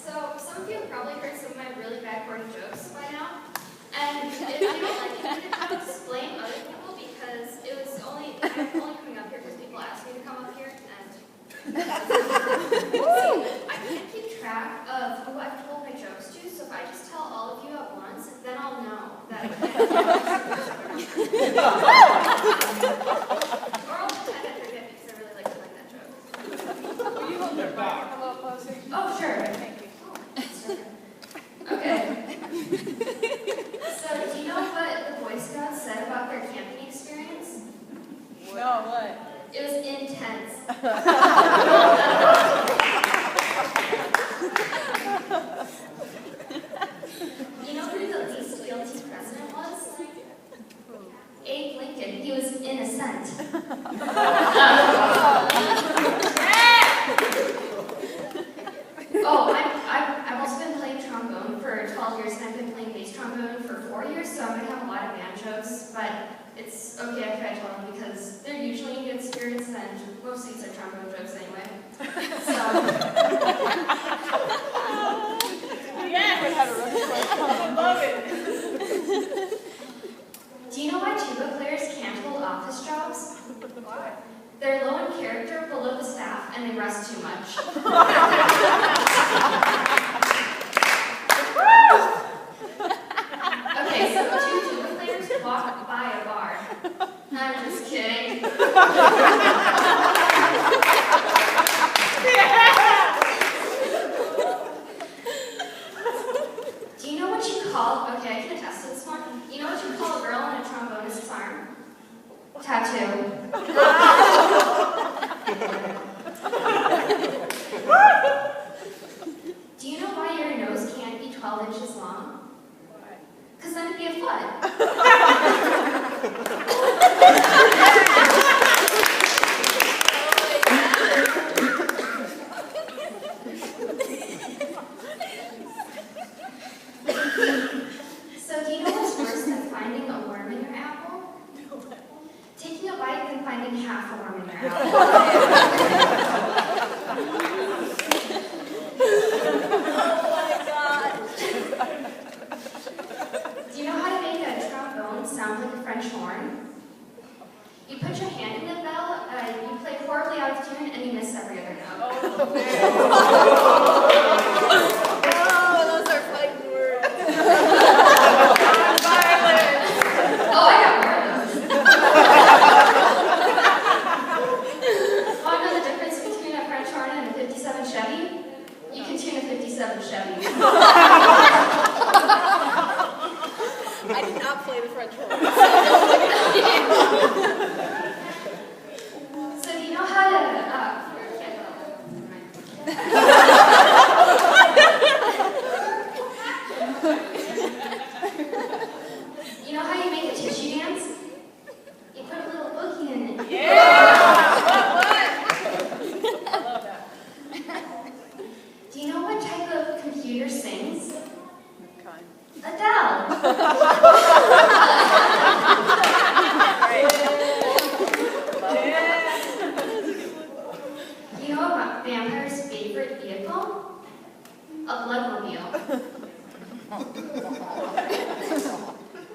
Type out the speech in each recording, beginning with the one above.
So, some of you have probably heard some of my really bad corny jokes by now. And if you don't like it, you can explain other people because I'm only coming up here because people asked me to come up here. And I can't keep track of who I've told my jokes to, so if I just tell all of you at once, then I'll know that. Or I'll pretend I forget because I really like to like that joke. Will you hold their back a little closer? Oh, sure. Thank you. Okay. So, do you know what the Boy Scouts said about their camping experience? No, what? It was intense. You know who the least guilty president was? Abe Lincoln. He was innocent. Oh, I've also been playing trombone for 12 years, and I've been playing bass trombone for 4 years, so I'm going to have a lot of band jokes, but it's okay if I tell them because they're usually in good spirits, and most of these are trombone jokes anyway. So, Yes! I love it. do you know why tuba players can't hold office jobs? Why? They're low in character, below the staff, and they rest too much. Okay, so two tuba players walk by a bar. I'm just kidding. Do you know what you call, okay, I can attest to this one. You know what you call a girl in a trombonist's arm? Tattoo. Do you know why your nose can't be 12 inches long? Why? Because then it'd be a foot. So do you know what's worse than finding a worm in your apple? Taking a bite and finding half a worm in your apple. Do you know how to make a trombone sound like a French horn? You put your hand in the bell, you play horribly out of tune, and you miss every other note. Those are fighting words. Oh, I got more of those. Want to know the difference between a French horn and a 57 Chevy? You can tune a 57 Chevy. I did not play the French horn. So do you know how to, you know how you make a tissue dance? You put a little boogie in it. Yeah! What? I love that. Do you know what type of computer sings? Kind. Adele. You know a vampire's favorite vehicle? A bloodmobile.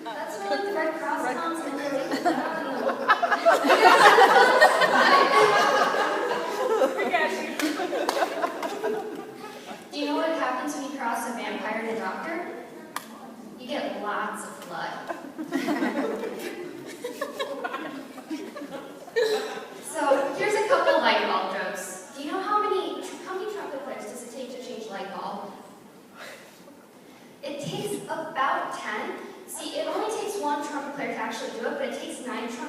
That's where like the Red Cross comes and they take the blood out of I got you. Do you know what happens when you cross a vampire and a doctor? You get lots of blood. So here's a couple light bulb jokes. Do you know how many trumpet players does it take to change a light bulb? It takes about 10. See, it only takes one trumpet player to actually do it, but it takes 9 trumpet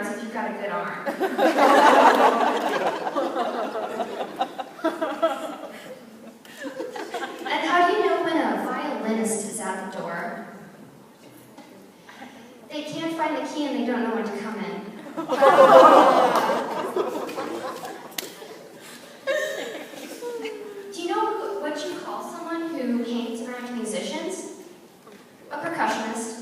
yards if you've got a good arm. And how do you know when a violinist is at the door? They can't find the key and they don't know when to come in. Do you know what you call someone who hangs around musicians? A percussionist.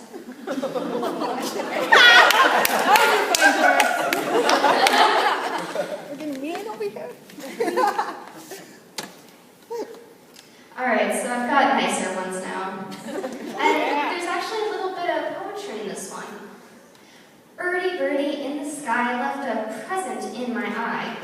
We're getting mean over here. Alright, so I've got nicer ones now. And there's actually a little bit of poetry in this one. Birdie, birdie in the sky left a present in my eye.